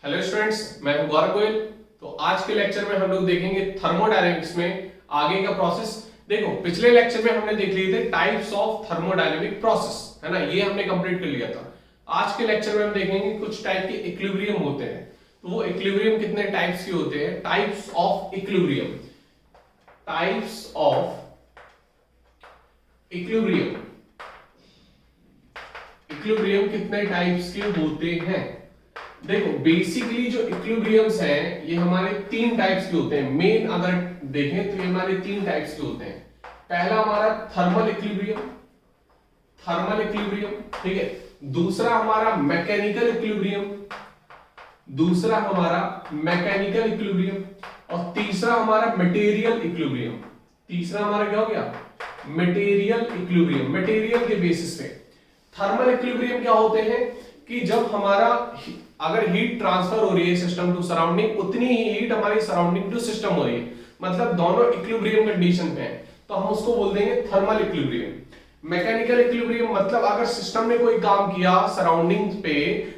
Hello students, मैं हूं गौरव गोयल। तो आज के लेक्चर में हम लोग देखेंगे थर्मोडायनेमिक्स में आगे का प्रोसेस। देखो, पिछले लेक्चर में हमने देख लिए थे टाइप्स ऑफ थर्मोडायनेमिक प्रोसेस, है ना, ये हमने कंप्लीट कर लिया था। आज के लेक्चर में हम देखेंगे कुछ टाइप के इक्विलिब्रियम होते हैं। तो वो इक्विलिब्रियम कितने टाइप्स के होते हैं? Types of equilibrium, types of equilibrium, equilibrium कितने टाइप्स के होते हैं? देखो, बेसिकली जो इक्विलिब्रियम्स हैं ये हमारे तीन टाइप्स के होते हैं। मेन अगर देखें तो ये हमारे तीन टाइप्स के होते हैं। पहला हमारा थर्मल इक्विलिब्रियम, थर्मल इक्विलिब्रियम, ठीक है। दूसरा हमारा मैकेनिकल इक्विलिब्रियम, दूसरा हमारा मैकेनिकल इक्विलिब्रियम, और तीसरा हमारा मटेरियल इक्विलिब्रियम। तीसरा हमारा क्या हो गया? Material equilibrium. मटेरियल के बेसिस पे थर्मल इक्विलिब्रियम क्या होते हैं कि जब हमारा अगर हीट ट्रांसफर हो रही है सिस्टम टू सराउंडिंग, उतनी ही हीट हमारी सराउंडिंग टू सिस्टम हो रही है, मतलब दोनों इक्विलिब्रियम कंडीशन पे हैं, तो हम उसको बोल देंगे थर्मल इक्विलिब्रियम। मैकेनिकल इक्विलिब्रियम मतलब अगर सिस्टम ने कोई काम किया सराउंडिंग पे,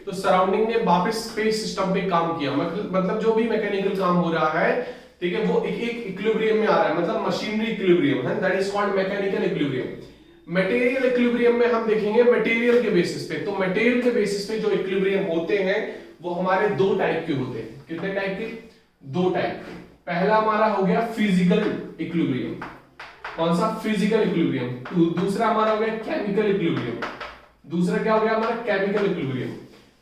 तो सराउंडिंग ने वापस पे सिस्टम पे काम किया, मतलब जो भी मैकेनिकल काम हो रहा है, ठीक है, वो एक इक्विलिब्रियम में आ रहा है, मतलब मशीनरी इक्विलिब्रियम है, that is called mechanical equilibrium. Material equilibrium में हम देखेंगे मटेरियल के बेसिस पे। तो मटेरियल के बेसिस पे जो इक्विलिब्रियम होते हैं वो हमारे दो टाइप के होते हैं। कितने टाइप के? दो टाइप के। पहला हमारा हो गया फिजिकल इक्विलिब्रियम। कौन सा? Physical equilibrium. दूसरा हमारा हो गया केमिकल इक्विलिब्रियम। दूसरा क्या हो गया हमारा? Chemical equilibrium.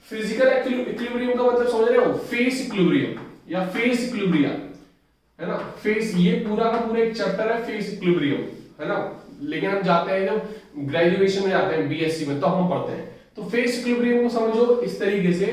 फिजिकल इक्विलिब्रियम का मतलब समझ रहे हो? फेस इक्विलिब्रियम या फेस इक्विलिब्रिया, है ना। फेस, ये पूरा का पूरा एक चैप्टर है फेस इक्विलिब्रियम, है ना। लेकिन हम जाते हैं जब ग्रेजुएशन में जाते हैं, बीएससी में, तो हम पढ़ते हैं। तो फेस इक्विलिब्रियम को समझो इस तरीके से,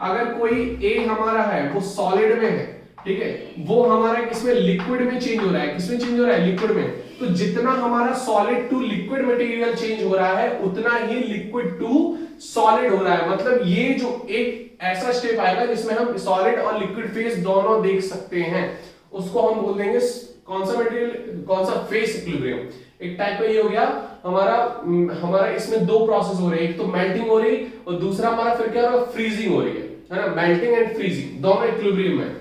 अगर कोई ए हमारा है वो सॉलिड में है, ठीक है, वो हमारा किसमें? लिक्विड में चेंज हो रहा है। किसमें चेंज हो रहा है? लिक्विड में। तो जितना हमारा solid to liquid material change हो रहा है, उतना ही लिक्विड टू सॉलिड हो रहा है। मतलब ये जो एक ऐसा स्टेप आएगा जिसमें हम सॉलिड और लिक्विड फेस दोनों देख सकते हैं, उसको हम बोल देंगे कौन सा मटेरियल, कौन सा? Face equilibrium. एक टाइप का ये हो गया हमारा इसमें दो प्रोसेस हो रहे हैं, एक तो मेल्टिंग हो रही और दूसरा हमारा फिर क्या हो रहा है? फ्रीजिंग हो रही है ना। मेल्टिंग एंड फ्रीजिंग दोनों इक्विलिब्रियम में।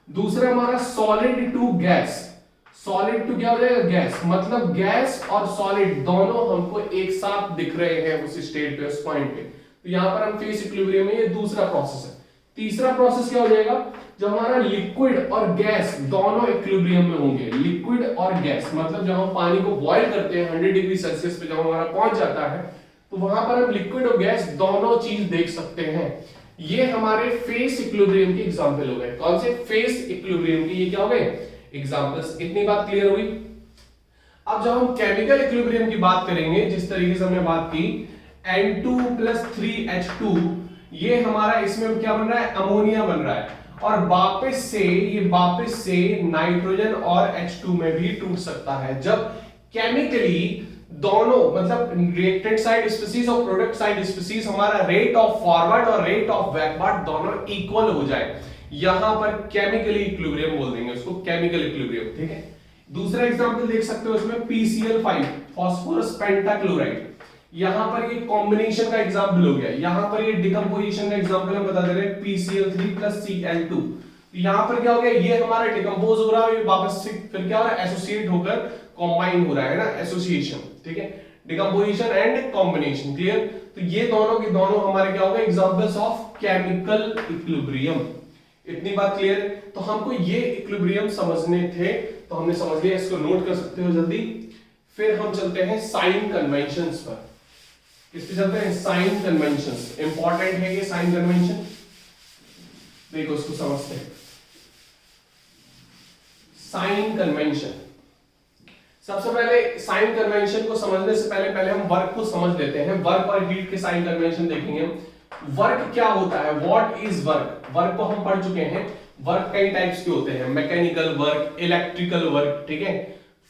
दूसरा हमारा solid to gas. Solid to क्या हो जाएगा? गैस। मतलब गैस और सॉलिड दोनों हमको एक साथ दिख रहे हैं उस स्टेट पे, उस पॉइंट पे। तो यहां पर हम फेस इक्विलिब्रियम में, ये दूसरा प्रोसेस है। तीसरा प्रोसेस क्या हो जाएगा? जब हमारा लिक्विड और गैस दोनों इक्विलिब्रियम में होंगे। लिक्विड और गैस मतलब जब हम पानी को बॉईल करते हैं 100 डिग्री सेल्सियस पे, जब हमारा पहुंच जाता है, तो वहां पर हम लिक्विड और गैस दोनों चीज देख सकते हैं। ये हमारे फेस इक्विलिब्रियम के एग्जांपल हो गए। कौन से? फेस इक्विलिब्रियम के ये क्या हो गए? एग्जांपल्स। इतनी बात क्लियर हुई। अब जब हम केमिकल इक्विलिब्रियम की बात करेंगे, जिस तरीके से हमने बात की, N2+3H2, ये हमारा इसमें क्या बन रहा है? अमोनिया बन रहा है, और वापस से नाइट्रोजन और H2 में भी टूट सकता है। जब केमिकली दोनों, मतलब रिएक्टेंट साइड स्पीसीज और प्रोडक्ट साइड स्पीसीज, हमारा रेट ऑफ फॉरवर्ड और रेट ऑफ बैकवर्ड दोनों इक्वल हो जाए, यहां पर केमिकली इक्विलिब्रियम बोल देंगे उसको, केमिकल इक्विलिब्रियम, ठीक है। दूसरा एग्जांपल देख सकते हो इसमें, PCl5, फास्फोरस पेंटाक्लोराइड। यहां पर ये कॉम्बिनेशन का एग्जांपल हो गया। यहां पर ये डिकम्पोजिशन का एग्जांपल हम बता दे रहे हैं, PCl3+Cl2। तो यहां पर क्या हो गया? ये हमारा डिकम्पोज हो रहा है, ये वापस से फिर क्या हो रहा है? एसोसिएट होकर कॉम्बाइन हो रहा है ना, एसोसिएशन, ठीक है। Decomposition and combination, clear. तो ये दोनों के दोनों हमारे क्या हो गए? Examples of chemical equilibrium. इतनी बात क्लियर? तो हमको ये इक्विलिब्रियम समझने थे, तो हमने समझ लिया, इसको नोट कर सकते हो जल्दी। फिर हम चलते हैं साइन कन्वेंशंस पर। किस पे चलते हैं? Sign conventions. इंपॉर्टेंट है ये साइन कन्वेंशन, देखो इसको समझते हैं। साइन कन्वेंशन, सबसे पहले साइन कन्वेंशन को समझने से पहले हम वर्क को समझ लेते हैं। वर्क और हीट के साइन कन्वेंशन देखेंगे। वर्क क्या होता है? What is work? वर्क को हम पढ़ चुके हैं। वर्क कई टाइप्स के होते हैं, मैकेनिकल वर्क, इलेक्ट्रिकल वर्क, ठीक है,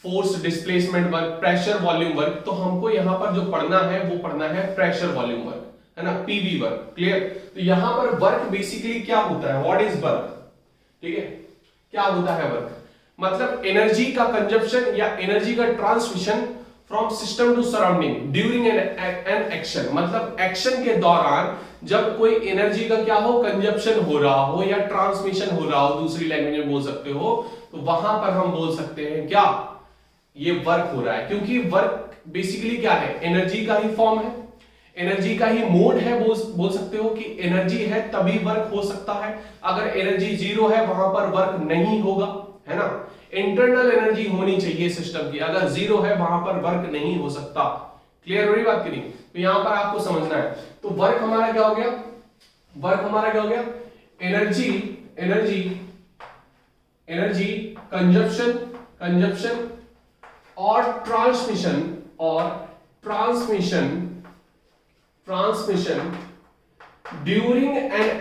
force displacement work, pressure volume work. तो हमको यहां पर जो पढ़ना है वो पढ़ना है प्रेशर वॉल्यूम वर्क, है ना, पीवी वर्क, क्लियर। तो यहां पर वर्क बेसिकली क्या होता है? व्हाट इज वर्क, ठीक है, क्या होता है वर्क? मतलब एनर्जी का कंजप्शन या एनर्जी का transmission from system to surrounding during an action, मतलब एक्शन के दौरान जब कोई एनर्जी का क्या हो, कंजप्शन हो रहा हो या ट्रांसमिशन हो रहा हो, दूसरी लैंग्वेज में बोल सकते हो, तो वहां पर हम बोल सकते हैं क्या, ये वर्क हो रहा है। क्योंकि वर्क बेसिकली क्या है, एनर्जी का ही फॉर्म है, एनर्जी का ही मोड है। बोल सकते हो कि एनर्जी है तभी वर्क हो सकता है, अगर एनर्जी जीरो है वहां पर वर्क नहीं होगा, है ना। इंटरनल एनर्जी होनी चाहिए सिस्टम की, अगर जीरो है वहां पर वर्क नहीं हो सकता। क्लियर हो रही बात की नहीं? तो यहां पर आपको समझना है। तो वर्क हमारा क्या हो गया, वर्क हमारा क्या हो गया, energy energy energy consumption consumption और transmission transmission during an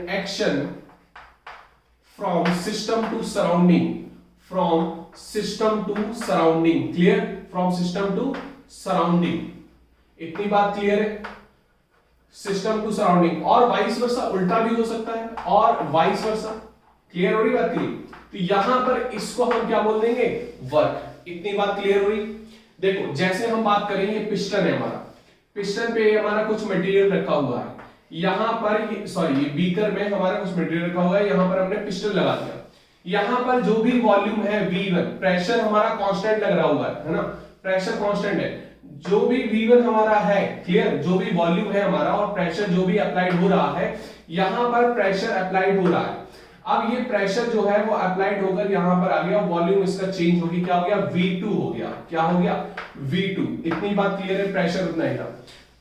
action from system to surrounding, clear, from system to surrounding. इतनी बात क्लियर है, सिस्टम टू सराउंडिंग, और वाइस वर्सा, उल्टा भी हो सकता है, और वाइस वर्सा। क्लियर हो रही बात क्लियर? तो यहां पर इसको हम क्या बोल देंगे, वर्क। इतनी बात क्लियर हो रही? देखो जैसे हम बात करें, ये पिस्टन है हमारा, पिस्टन पे हमारा कुछ मटेरियल रखा हुआ है, यहां पर ये बीकर में हमारा कुछ मटेरियल रखा हुआ है, यहां पर हमने पिस्टन लगा दिया। यहां पर जो भी वॉल्यूम है V1, प्रेशर हमारा कांस्टेंट लग रहा हुआ है ना, प्रेशर कांस्टेंट है, जो भी V1 हमारा है, क्लियर, जो भी वॉल्यूम है हमारा और प्रेशर जो भी अप्लाइड हो रहा है, यहां पर प्रेशर अप्लाइड हो रहा है। अब ये प्रेशर जो है वो अप्लाइड होकर यहां पर आ गया, वॉल्यूम इसका चेंज होगी, क्या हो गया, V2 हो गया। क्या हो गया, V2। इतनी बात क्लियर है, प्रेशर उतना ही था।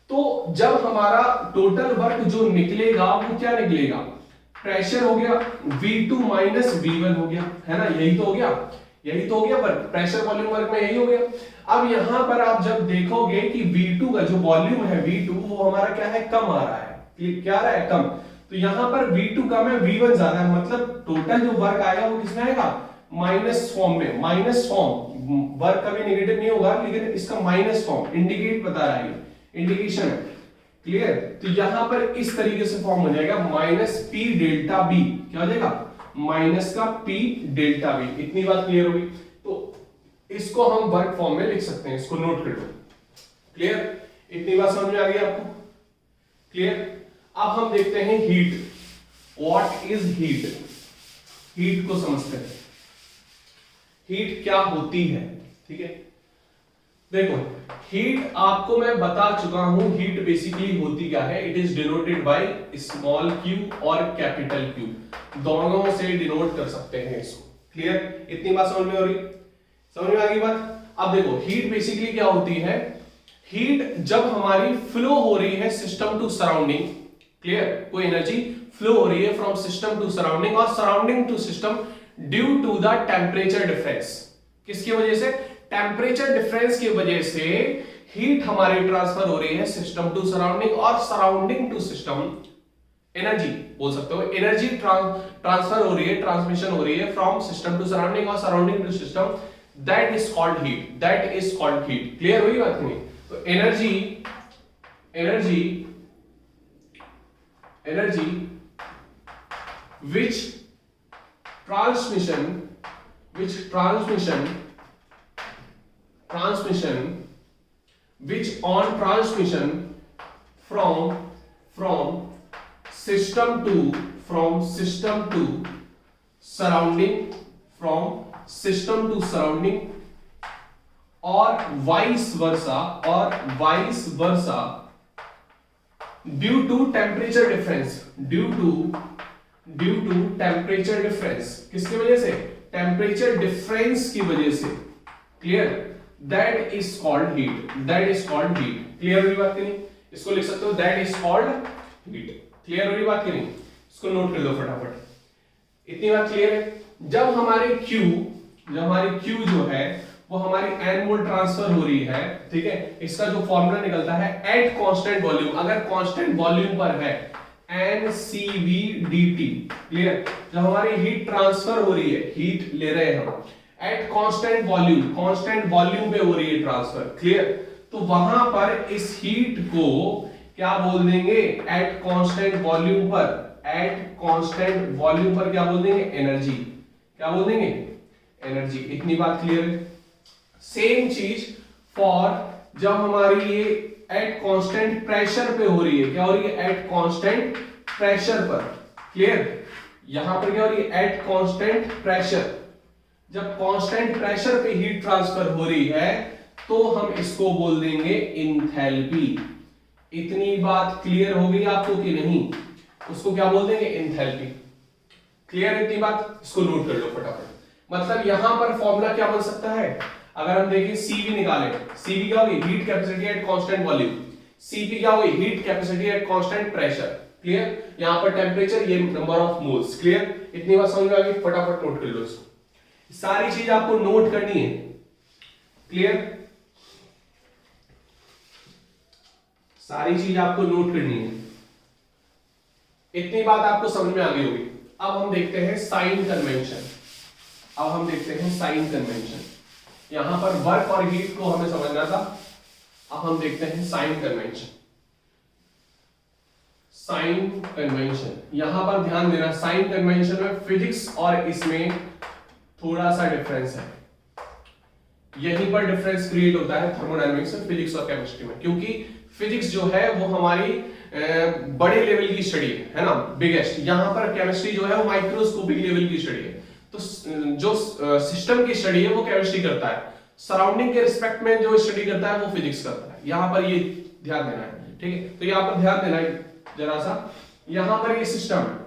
तो जब हमारा टोटल वर्क जो निकलेगा वो क्या निकलेगा, प्रेशर हो गया V2 माइनस V1 हो गया, है ना, यही तो हो गया, यही तो हो गया वर्क, प्रेशर वॉल्यूम वर्क में यही हो गया। अब यहां पर आप जब देखोगे कि V2 का जो वॉल्यूम है V2 वो हमारा क्या है, कम आ रहा है, क्या आ रहा है, कम। तो यहां पर V2 कम है, V1 ज्यादा है, मतलब टोटल जो वर्क आएगा वो किसमें आएगा, माइनस फॉर्म में। माइनस फॉर्म, वर्क कभी नेगेटिव नहीं होगा, लेकिन इसका माइनस फॉर्म इंडिकेट बता रहा है, इंडिकेशन है, क्लियर। तो यहां पर इस तरीके से फॉर्म हो जाएगा, माइनस P डेल्टा B, क्या हो जाएगा, माइनस का P डेल्टा B। इतनी बात क्लियर होगी? तो इसको हम वर्क फॉर्म में लिख सकते हैं, इसको नोट कर लो, क्लियर। इतनी बात समझ में आ गई आपको, क्लियर। अब हम देखते हैं heat, what is heat, heat को समझते हैं, हीट क्या होती है, ठीक है। देखो हीट आपको मैं बता चुका हूं, हीट बेसिकली होती क्या है, it is denoted by small q और कैपिटल Q, दोनों से डिनोट कर सकते हैं इसको, क्लियर। इतनी बात समझ में हो रही, समझ में आ गई बात। अब देखो हीट बेसिकली क्या होती है, हीट जब हमारी फ्लो हो रही है सिस्टम टू सराउंडिंग, क्लियर, कोई एनर्जी फ्लो हो रही है फ्रॉम सिस्टम टू सराउंडिंग और surrounding to system due to the temperature difference. किसकी वजह से, टेम्परेचर डिफरेंस की वजह से हीट हमारी ट्रांसफर हो रही है सिस्टम टू सराउंडिंग और सराउंडिंग टू सिस्टम, एनर्जी बोल सकते हो, एनर्जी ट्रांसफर हो रही है, ट्रांसमिशन हो रही है फ्रॉम सिस्टम टू सराउंडिंग और surrounding to system, that is called heat, that is called heat. Clear हुई बात नहीं? तो energy energy energy which transmission which on transmission from system to surrounding, और vice versa due to temperature difference, due to temperature difference, किसकी वजह से, temperature difference की वजह से, clear, that is called heat, that is called heat. Clear हुई बात की नहीं? इसको लिख सकते हो, that is called heat. Clear हुई बात की नहीं? इसको नोट कर लो फटाफट। इतनी बात क्लियर है? जब हमारी Q जो है वो हमारी n मोल ट्रांसफर हो रही है, ठीक है, इसका जो फॉर्मूला निकलता है एट कांस्टेंट वॉल्यूम, अगर कांस्टेंट वॉल्यूम पर है NCV/dt, क्लियर। जब हमारी हीट ट्रांसफर हो रही है, हीट ले रहे हैं हम एट कांस्टेंट वॉल्यूम पे हो रही है ट्रांसफर, क्लियर। तो वहां पर इस हीट को क्या बोल देंगे, एट कांस्टेंट वॉल्यूम पर क्या बोल देंगे, एनर्जी। क्या बोल देंगे, एनर्जी। इतनी बात क्लियर है। सेम चीज फॉर जब हमारी ये एट कांस्टेंट प्रेशर पे हो रही है, क्या हो रही है, एट कांस्टेंट प्रेशर पर। क्लियर, यहां पर क्या हो रही है, एट कांस्टेंट प्रेशर। जब कांस्टेंट प्रेशर पे हीट ट्रांसफर हो रही है तो हम इसको बोल देंगे इंथैल्पी। इतनी बात क्लियर हो गई आपको कि नहीं, उसको क्या बोल देंगे, इंथैल्पी। क्लियर इतनी बात, इसको नोट कर लो फटाफट। मतलब यहां पर फॉर्मूला क्या बन सकता है, अगर हम देखें CV निकालें, CV क्या होगी, heat capacity at constant volume. CP क्या होगी, heat capacity at constant pressure. Clear, यहां पर टेम्परेचर, ये नंबर ऑफ मोल्स। क्लियर, इतनी बात समझ में आ गई, फटाफट नोट कर लो इसको। सारी चीज आपको नोट करनी है। क्लियर, सारी चीज आपको नोट करनी है। इतनी बात आपको समझ में आ गई होगी। अब हम देखते हैं साइन कन्वेंशन। अब हम देखते हैं साइन कन्वेंशन। यहां पर वर्क और हीट को हमें समझना था, अब हम देखते हैं साइन कन्वेंशन। साइन कन्वेंशन, यहां पर ध्यान देना, साइन कन्वेंशन में फिजिक्स और इसमें थोड़ा सा डिफरेंस है। यहीं पर डिफरेंस क्रिएट होता है थर्मोडायनेमिक्स में, फिजिक्स और केमिस्ट्री में, क्योंकि फिजिक्स जो है वो हमारी बड़े लेवल की स्टडी है ना, बिगेस्ट। यहां पर केमिस्ट्री जो है वो माइक्रोस्कोपिक लेवल की स्टडी है। तो जो सिस्टम की स्टडी है वो केमिस्ट्री करता है, सराउंडिंग के रिस्पेक्ट में जो स्टडी करता है वो फिजिक्स करता है। यहां पर ये ध्यान देना है, ठीक है। तो यहां पर ध्यान देना है जरा सा, यहां पर ये सिस्टम है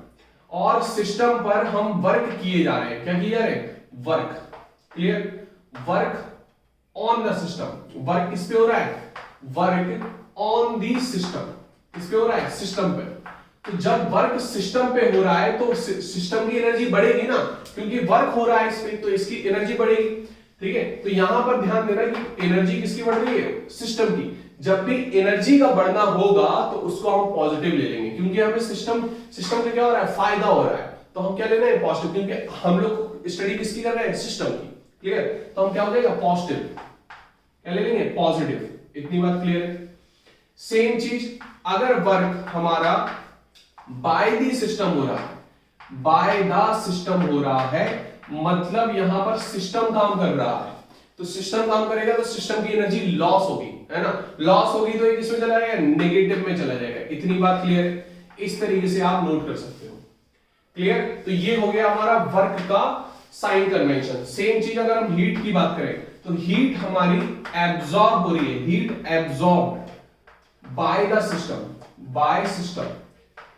और सिस्टम पर हम वर्क किए जा रहे हैं। क्या किए जा रहे हैं, work. Clear, work on the system. Work किस पे हो रहा है, वर्क ऑन दी सिस्टम। किस पे हो रहा है, सिस्टम पे। तो जब वर्क सिस्टम पे हो रहा है तो सिस्टम की एनर्जी बढ़ेगी ना, क्योंकि वर्क हो रहा है इस पे, तो इसकी एनर्जी बढ़ेगी। ठीक है, तो यहां पर ध्यान देना कि एनर्जी किसकी बढ़ रही है, सिस्टम की। जब भी एनर्जी का बढ़ना होगा तो उसको हम पॉजिटिव ले लेंगे, क्योंकि हमें सिस्टम से क्या हो रहा है, फायदा हो रहा है। तो हम क्या ले रहे हैं, पॉजिटिव, क्योंकि हम लोग स्टडी किसकी कर रहे हैं, सिस्टम की। क्लियर, तो हम क्या हो जाएगा, पॉजिटिव। क्या ले लेंगे, पॉजिटिव। इतनी बात क्लियर है। सेम चीज अगर वर्क हमारा बाय द सिस्टम हो रहा है, बाय द सिस्टम हो रहा है, मतलब यहां पर सिस्टम काम कर रहा है। तो सिस्टम काम करेगा तो सिस्टम की एनर्जी लॉस होगी, है ना। लॉस होगी तो ये किसमें चला जाएगा, नेगेटिव में चला जाएगा। इतनी बात क्लियर है, इस तरीके से आप नोट कर सकते हो। क्लियर, तो ये हो गया हमारा वर्क का साइन कन्वेंशन। सेम चीज अगर हम हीट की बात करें तो हीट हमारी एब्जॉर्ब हो रही है, heat absorb by the system, by system,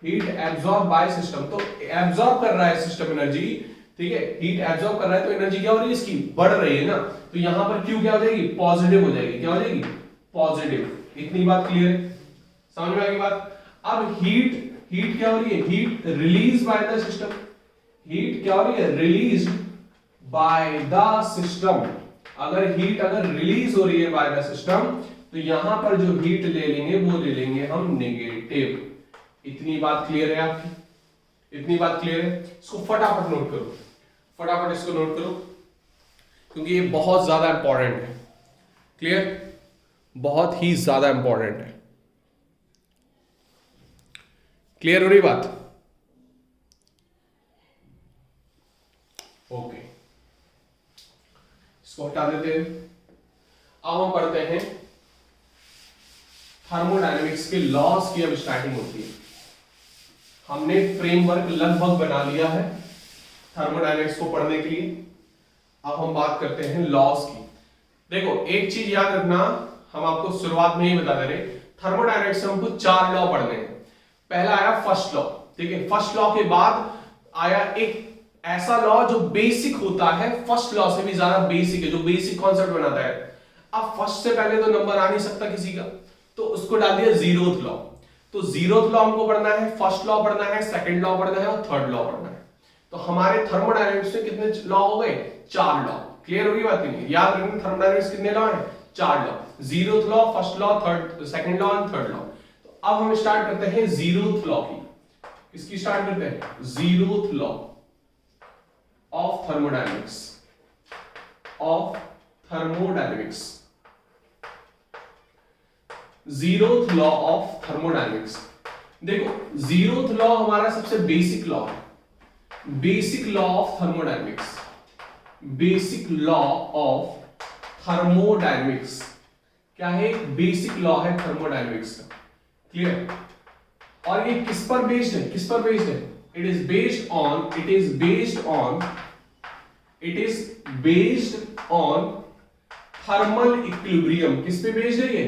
heat absorb by system. तो एब्जॉर्ब कर रहा है सिस्टम एनर्जी, ठीक है, हीट एब्जॉर्ब कर रहा है तो एनर्जी क्या हो रही है, इसकी बढ़ रही है ना। तो यहां पर क्यू क्या हो जाएगी, पॉजिटिव हो जाएगी। क्या हो जाएगी, पॉजिटिव। इतनी बात क्लियर है, समझ में आ गई बात। अब हीट क्या हो रही है, heat release by the system. Heat क्या हो रही है, रिलीज बाय द सिस्टम। अगर रिलीज हो रही है बाय द सिस्टम तो यहां पर जो हीट ले लेंगे वो ले लेंगे हम नेगेटिव। इतनी बात क्लियर है आपकी, इतनी बात क्लियर है। इसको फटाफट नोट करो, फटाफट इसको नोट करो, क्योंकि ये बहुत ज्यादा इंपॉर्टेंट है। क्लियर, बहुत ही ज्यादा इंपॉर्टेंट है। क्लियर हो रही बात, ओके। इसको हटा देते हैं। अब हम पढ़ते हैं थर्मोडायनेमिक्स के लॉस की। अब स्टार्टिंग होती है। हमने फ्रेमवर्क लगभग बना लिया है थर्मोडायनेमिक्स को पढ़ने के लिए। अब हम बात करते हैं लॉस की। देखो एक चीज याद रखना, हम आपको शुरुआत में ही बता दे रहे, थर्मोडायनेमिक्स में हमको 4 लॉ पढ़ने हैं। पहला आया फर्स्ट लॉ, ठीक है। फर्स्ट लॉ के बाद आया एक ऐसा लॉ जो बेसिक होता है, फर्स्ट लॉ से भी ज्यादा बेसिक है, जो बेसिक कॉन्सेप्ट बनाता है। अब फर्स्ट से पहले तो नंबर आ नहीं सकता किसी का, तो उसको डाल दिया जीरोथ लॉ। तो जीरोथ लॉ हमको पढ़ना है, फर्स्ट लॉ पढ़ना है, सेकंड लॉ पढ़ना है और थर्ड लॉ पढ़ना है। तो हमारे थर्मोडायनेमिक्स में कितने लॉ हो गए, 4 लॉ। क्लियर होगी बात नहीं, याद रखना थर्मोडायनेमिक्स कितने लॉ है, 4 law. Zeroth law, first law, second law and third law. तो अब हम स्टार्ट करते हैं जीरोथ लॉ की। इसकी स्टार्ट करते हैं, zeroth law of thermodynamics, of thermodynamics, zeroth law of thermodynamics. देखो जीरोथ लॉ हमारा सबसे बेसिक लॉ है, basic law of thermodynamics. Basic law of thermodynamics. क्या है? बेसिक लॉ है थर्मोडायनेमिक्स का। क्लियर? और ये किस पर बेस्ड है? किस पर बेस्ड है? It is based on thermal equilibrium. किस पे बेस्ड है ये?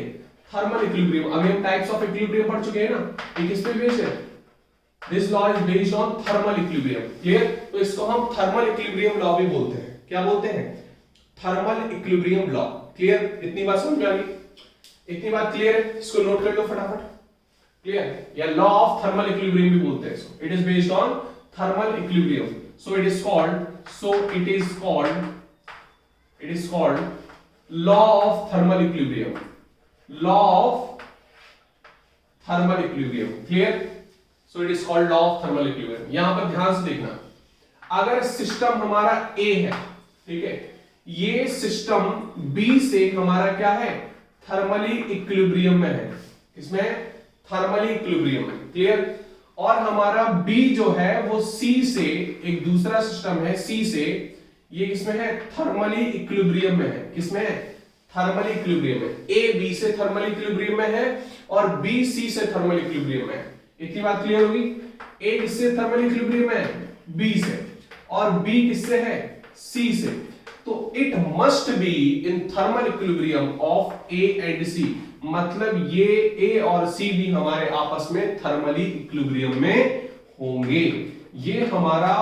Thermal equilibrium. अभी हम टाइप्स ऑफ इक्विलिब्रियम पढ़ चुके हैं ना, ये किस पे बेस्ड है? This law is based on thermal equilibrium. Clear? तो इसको हम थर्मल इक्विलिब्रियम लॉ भी बोलते हैं। क्या बोलते हैं? Thermal equilibrium law. क्लियर? इतनी बात समझ में आ गई? इतनी बात क्लियर है? इसको नोट कर लो फटाफट। क्लियर? या लॉ ऑफ थर्मल इक्विलिब्रियम भी बोलते हैं इसको। It is based on thermal equilibrium. So it is called law of thermal equilibrium. Law of thermal equilibrium. Clear? So it is called law of thermal equilibrium. यहां पर ध्यान से देखना, अगर सिस्टम हमारा ए है, ठीक है, ये सिस्टम बी से हमारा क्या है? थर्मली इक्विलिब्रियम में है। इसमें थर्मली इक्विलिब्रियम है। क्लियर? और हमारा बी जो है वो सी से, एक दूसरा सिस्टम है सी से, ये किसमें है? थर्मली इक्विलिब्रियम में है। किसमें है? थर्मली इक्विलिब्रियम में। ए बी से थर्मली इक्विलिब्रियम में है और बी सी से थर्मली इक्विलिब्रियम में है। इतनी बात क्लियर होगी? ए किससे थर्मली इक्विलिब्रियम में है? बी से। और बी किससे है? सी से। तो it must be in thermal equilibrium of A and C. मतलब ये ए और सी भी हमारे आपस में थर्मली इक्विलिब्रियम में होंगे। ये हमारा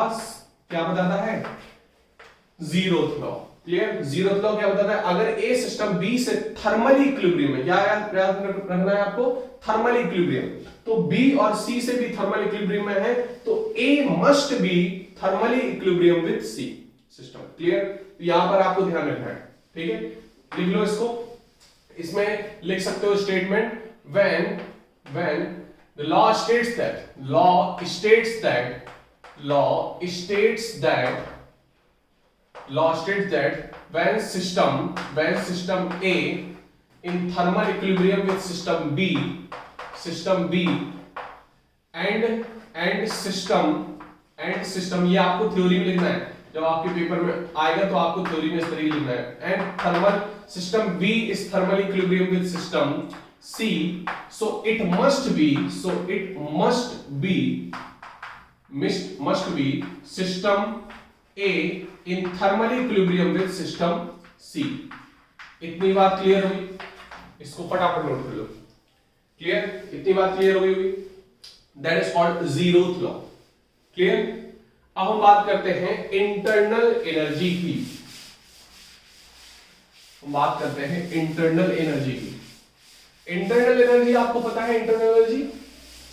क्या बताता है? Zeroth law. Clear? Zeroth law क्या बताता है? अगर ए सिस्टम बी से थर्मली इक्विलिब्रियम में, क्या याद रखना है आपको? Thermally equilibrium. तो बी और सी से भी थर्मल इक्विलिब्रियम में है, तो A must be thermally equilibrium with C system. Clear? यहां पर आपको ध्यान रखना है। ठीक है? लिख लो इसको। इसमें लिख सकते हो statement, when the law states that when system A in thermal equilibrium with system B and system, ये आपको थ्योरी में लिखना है। जब आपके पेपर में आएगा तो आपको थ्योरी में इस तरीके लिखना है। And thermal system B is thermal equilibrium with system C, so it must be system A in thermal equilibrium with system C। इतनी बात क्लियर हुई? इसको फटाफट नोट कर लो। क्लियर? इतनी बात क्लियर हो गई? That is called zeroth law. Clear? अब हम बात करते हैं इंटरनल एनर्जी की। हम बात करते हैं इंटरनल एनर्जी की। इंटरनल एनर्जी आपको पता है? इंटरनल एनर्जी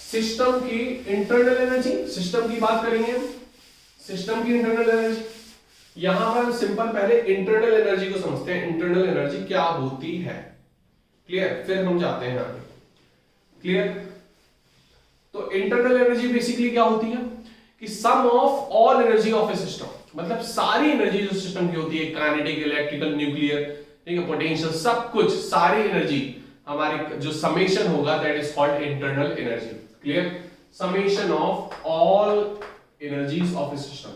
सिस्टम की इंटरनल एनर्जी, सिस्टम की बात करेंगे हम, सिस्टम की इंटरनल एनर्जी। यहां पर हम सिंपल पहले इंटरनल एनर्जी को समझते हैं। इंटरनल एनर्जी क्या होती है? क्लियर? फिर हम जाते हैं आगे। क्लियर? तो इंटरनल एनर्जी बेसिकली क्या होती है कि sum of all energy of a system, मतलब सारी एनर्जी जो सिस्टम की होती है, काइनेटिक, इलेक्ट्रिकल, न्यूक्लियर, ठीक है, पोटेंशियल, सब कुछ, सारी एनर्जी हमारी जो समेशन होगा that is called internal energy. Clear? Summation of all energies of a system,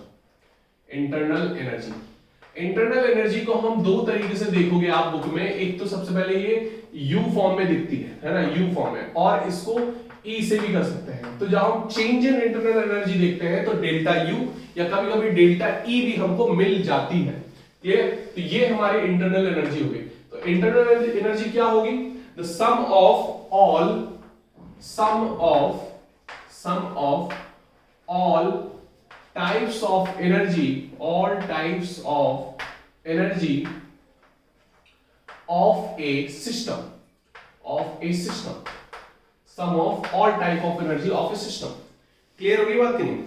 internal energy. Internal energy को हम दो तरीके से देखोगे आप बुक में। एक तो सबसे पहले ये यू फॉर्म में दिखती है ना, यू फॉर्म में, और इसको ई से भी कर सकते हैं। तो जब हम चेंज इन इंटरनल एनर्जी देखते हैं तो डेल्टा यू या कभी कभी डेल्टा ई भी हमको मिल जाती है। क्लियर? तो ये हमारी इंटरनल एनर्जी होगी। तो इंटरनल एनर्जी क्या होगी? The sum of all types of energy, all types of energy of a system, sum of all type of energy of a system. Clear होगी बात कि नहीं?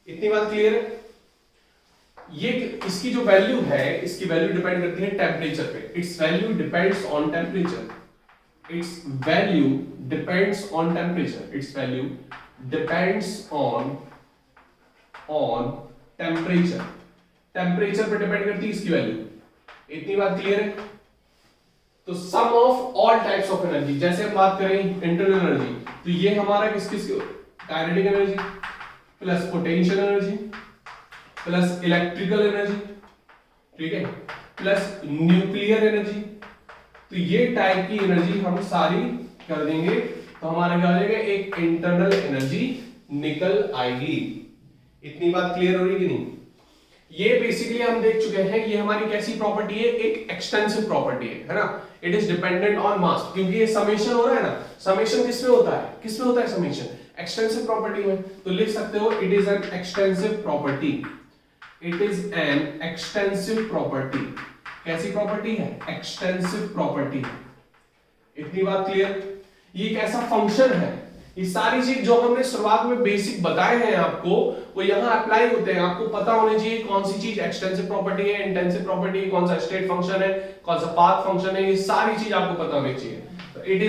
इतनी बात क्लियर है? ये इसकी जो वैल्यू है, इसकी वैल्यू डिपेंड करती है टेम्परेचर पे। Its value depends on temperature. Its value depends on temperature. Its value depends on temperature. Temperature पे डिपेंड करती है इसकी वैल्यू। इतनी बात क्लियर है? तो sum of all types of energy, जैसे हम बात करें इंटरनल एनर्जी, तो ये हमारा किस kinetic energy plus potential energy plus electrical energy ठीक है, प्लस न्यूक्लियर एनर्जी। तो ये टाइप की एनर्जी हम सारी कर देंगे तो हमारा क्या हो जाएगा, एक इंटरनल एनर्जी निकल आएगी। इतनी बात क्लियर हो रही कि नहीं? ये बेसिकली हम देख चुके हैं, ये हमारी कैसी प्रॉपर्टी है, एक एक्सटेंसिव प्रॉपर्टी है ना। इट इज डिपेंडेंट ऑन मास, क्योंकि ये समेशन हो रहा है ना। समेशन किसमें होता है, किसमें होता है समेशन? एक्सटेंसिव प्रॉपर्टी में। तो लिख सकते हो it is an extensive property. It is an extensive property. कैसी प्रॉपर्टी है? Extensive property. इतनी बात क्लियर? ये एक ऐसा फंक्शन है, ये सारी चीज जो हमने शुरुआत में बेसिक बताए हैं आपको, वो यहां अप्लाई होते हैं। आपको पता होने चाहिए कौन सी चीज एक्सटेंसिव प्रॉपर्टी है, इंटेंसिव प्रॉपर्टी है, कौन सा स्टेट फंक्शन है, कौन सा पाथ फंक्शन है, ये सारी चीज आपको पता होनी चाहिए। It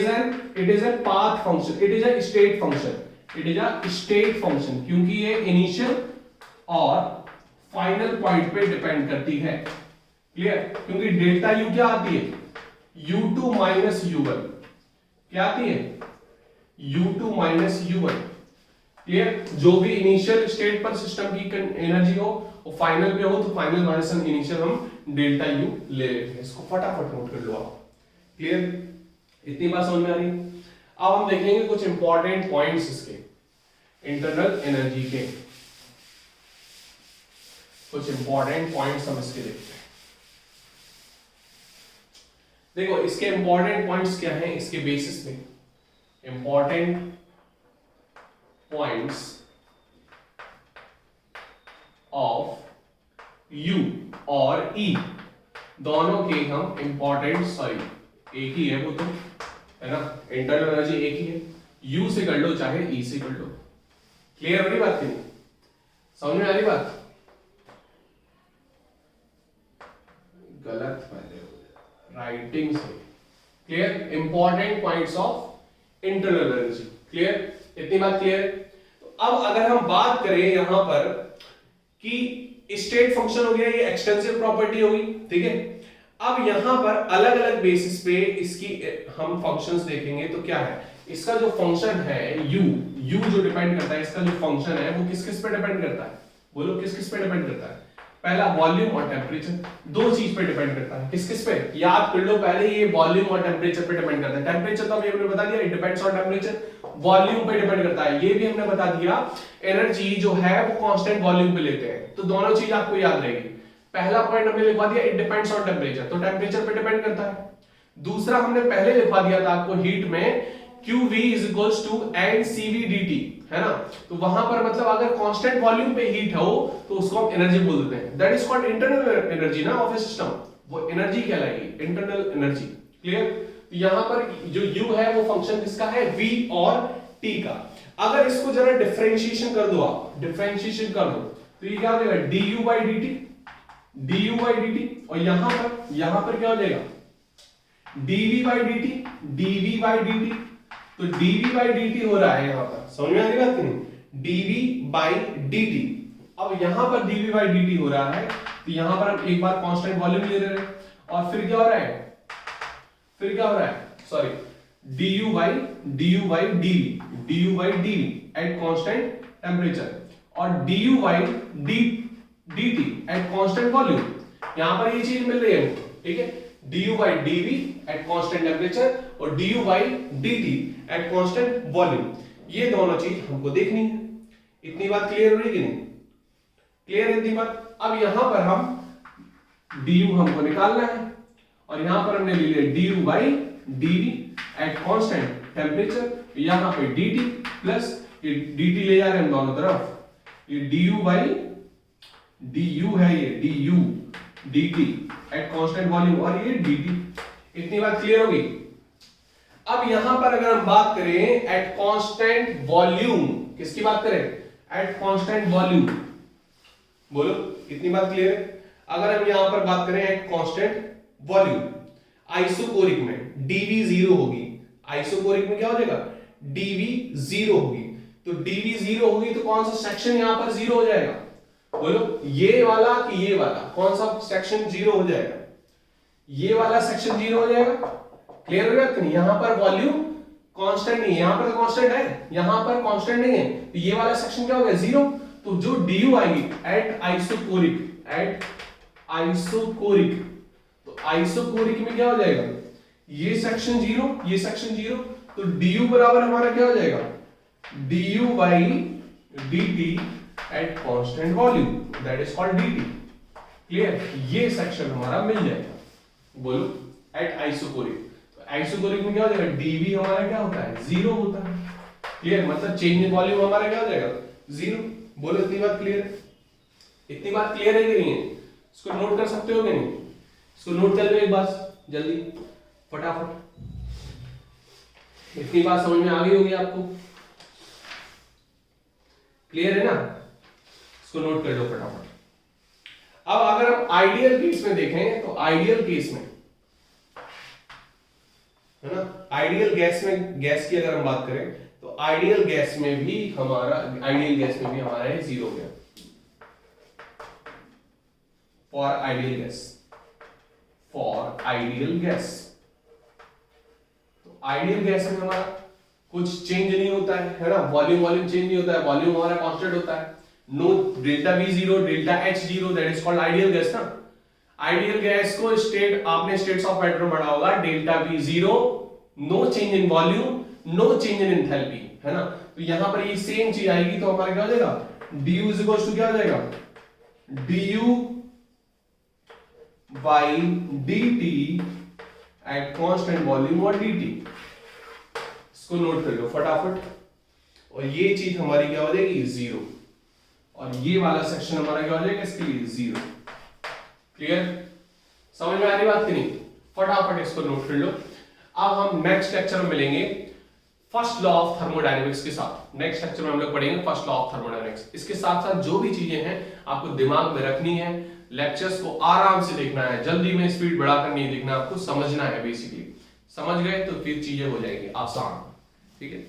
is an path function, it is a state function, it is a state function, क्योंकि ये इनिशियल और फाइनल पॉइंट पे डिपेंड करती है। क्लियर? क्योंकि डेल्टा यू क्या आती है, u2 माइनस u1 क्या आती है, u2 माइनस u1। क्लियर? जो भी इनिशियल स्टेट पर सिस्टम की एनर्जी हो वो फाइनल पे हो, तो फाइनल माइनस इनिशियल हम डेल्टा यू ले लेते हैं। इसको फटाफट नोट कर लो आप। क्लियर? इतनी बात समझ में आ रही? अब हम देखेंगे कुछ इंपॉर्टेंट पॉइंट्स इसके इंटरनल एनर्जी के, कुछ इंपॉर्टेंट पॉइंट्स हम इसके देखते हैं। देखो इसके इंपॉर्टेंट पॉइंट्स क्या हैं, इसके बेसिस पे इंपॉर्टेंट पॉइंट्स ऑफ U और E दोनों के हम इंपॉर्टेंट, सॉरी एक ही है वो तो, है ना, इंटरनल एनर्जी एक ही है। U से कर लो चाहे E से कर लो। क्लियर हो रही बात की नहीं? समझ में आ रही बात? गलत पहले राइटिंग से। Clear? Important points of internal energy. Clear? इतनी बात क्लियर? तो अब अगर हम बात करें यहां पर कि स्टेट फंक्शन हो गया, ये एक्सटेंसिव प्रॉपर्टी होगी, ठीक है। अब यहां पर अलग अलग बेसिस पे इसकी हम फंक्शंस देखेंगे। तो क्या है इसका जो फंक्शन है u जो डिपेंड करता है, इसका जो फंक्शन है वो किस किस पे डिपेंड करता है? बोलो किस किस पे डिपेंड करता है? पहला वॉल्यूम और टेम्परेचर, दो चीज पे डिपेंड करता है। किस किस पे? याद कर लो पहले, ये वॉल्यूम और टेम्परेचर पे डिपेंड करता है। टेम्परेचर तो हमने बता दिया, it depends on temperature. Volume पे डिपेंड करता है, ये भी हमने बता दिया। एनर्जी जो है वो कांस्टेंट वॉल्यूम पे लेते हैं। तो दोनों चीज आपको याद रहेगी। पहला पॉइंट हमने लिखवा दिया, इट डिपेंड्स ऑन टेम्परेचर, तो टेम्परेचर पे डिपेंड करता है। दूसरा हमने पहले लिखवा दिया था आपको हीट में, QV is equals to NCV dt, है ना। तो वहां पर मतलब अगर कांस्टेंट वॉल्यूम पे हीट हो तो उसको हम एनर्जी बोल देते हैं। That is called internal energy ना ऑफ ए सिस्टम, वो एनर्जी कहलाएगी इंटरनल एनर्जी। क्लियर? तो यहां पर जो U है वो फंक्शन किसका है, V और T का। अगर इसको जरा डिफरेंशिएशन कर दो आप, डिफरेंशिएशन कर दो तो ये क्या हो जाएगा, du by dt, और यहां पर क्या हो जाएगा, dv by dt। तो dv by dt हो रहा है यहां पर, समझ में आ रही बात नहीं? dv by dt। अब यहां पर dv by dt हो रहा है, तो यहां पर हम एक बार कांस्टेंट वॉल्यूम ले रहे हैं, और फिर क्या हो रहा है, sorry, du by dv at constant temperature, और du by dt at constant volume. यहां पर ये चीज मिल रही है, ठीक है। du by dv at constant temperature और du by dt at constant volume, ये दोनों चीज हमको देखनी है। इतनी बात क्लियर हो रही कि नहीं? क्लियर है इतनी बात? अब यहां पर हम du हमको निकालना है, और यहां पर हमने ले लिया du by dv at constant temperature, यहां पे dt प्लस ये dt ले जा रहे हैं हम दोनों तरफ, ये du by du है, ये du dt at constant volume, और ये dt। इतनी बात क्लियर होगी? अब यहां पर अगर हम बात करें एट कांस्टेंट वॉल्यूम, किसकी बात करें, एट कांस्टेंट वॉल्यूम, बोलो कितनी बात क्लियर है? अगर हम यहां पर बात करें एट कांस्टेंट वॉल्यूम, आइसोकोरिक में dv 0 होगी, आइसोकोरिक में क्या हो जाएगा, dv 0 होगी। तो dv 0 होगी तो कौन सा सेक्शन यहां पर 0 हो जाएगा, बोलो ये वाला कि ये वाला, कौन सा सेक्शन 0 हो जाएगा, ये वाला सेक्शन 0 हो जाएगा। क्लियर हो गया कि नहीं? यहां पर वॉल्यूम कांस्टेंट नहीं है, यहां पर तो कांस्टेंट है, यहां पर कांस्टेंट नहीं है, तो ये वाला सेक्शन क्या हो गया, 0। तो जो du आएगी एट आइसोकोरिक। तो आइसोकोरिक में क्या हो जाएगा, ये सेक्शन 0, ये सेक्शन 0, तो du बराबर हमारा क्या हो जाएगा, du by dt at constant volume, that is called dt। Clear, ये सेक्शन हमारा मिल जाएगा। बोलो एट आइसोकोरिक, तो आइसोकोरिक में क्या हो जाएगा, dv हमारा क्या होता है, 0 होता है। क्लियर, मतलब चेंज इन वॉल्यूम हमारा क्या हो जाएगा, 0। बोलो इतनी बात क्लियर है, इतनी बात क्लियर है कि नहीं है, इसको नोट कर सकते हो कि नहीं, इसको नोट कर लो एक बार जल्दी फटाफट। इतनी बात समझ में आ गई होगी आपको, क्लियर है ना, इसको नोट कर लो फटाफट। अब अगर हम आइडियल केस में देखें, तो आइडियल केस में है ना, आइडियल गैस में, गैस की अगर हम बात करें तो आइडियल गैस में भी हमारा, आइडियल गैस में भी हमारा ये 0 गया for ideal gas, for ideal gas. तो आइडियल गैस में हमारा कुछ चेंज नहीं होता है ना, वॉल्यूम चेंज नहीं होता है, वॉल्यूम हमारा कांस्टेंट होता है, no delta V 0 delta H 0, that is called ideal gas ना। आइडियल गैस को स्टेट, आपने स्टेट्स ऑफ मैटर पढ़ा होगा, delta V 0, no change in volume, no change in enthalpy, है ना। तो यहां पर ये सेम चीज आएगी, तो हमारा क्या हो जाएगा, du इज इक्वल टू क्या हो जाएगा, du by dt at constant volume और dt। इसको नोट कर लो फटाफट, और ये चीज हमारी क्या हो जाएगी, 0, और ये वाला सेक्शन हमारा क्या हो जाएगा, इसके लिए 0। क्लियर, समझ में आ रही बात कि नहीं, फटाफट इसको नोट कर लो। अब हम नेक्स्ट लेक्चर में मिलेंगे फर्स्ट लॉ ऑफ थर्मोडायनेमिक्स के साथ। नेक्स्ट लेक्चर में हम लोग पढ़ेंगे फर्स्ट लॉ ऑफ थर्मोडायनेमिक्स। इसके साथ साथ जो भी चीजें हैं आपको दिमाग में रखनी है, लेक्चर्स को आराम से देखना है, जल्दी में स्पीड बढ़ाकर नहीं देखना, आपको समझना है। बेसिकली समझ गए तो फिर चीजें हो जाएंगी आसान, ठीक है।